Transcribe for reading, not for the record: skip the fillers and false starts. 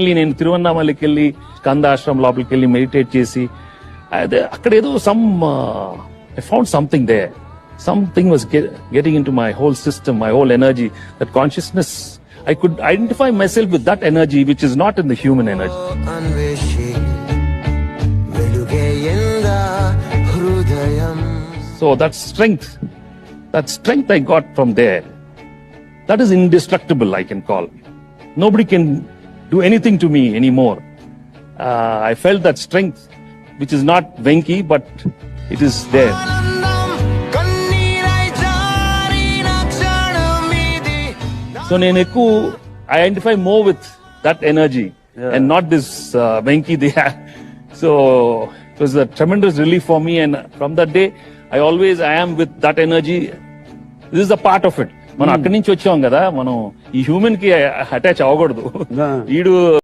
నేను తిరువన్నామలకి వెళ్ళి స్కందాశ్రమం లోపలికి వెళ్ళి మెడిటేట్ చేసి అక్కడ ఏదో I found something they something was getting in to my whole system, my whole energy, that consciousness. I could identify myself with that energy which is not in the human energy. So that strength I got from there, that is indestructible, I can call. Nobody can do anything to me anymore. I felt that strength which is not Venki, but it is there. So I identify more with that energy and not this Venki they have. So it was a tremendous relief for me, and from that day I am with that energy. This is a part of it. మనం అక్కడి నుంచి వచ్చాం కదా, మనం ఈ human కి attach అవ్వకూడదు.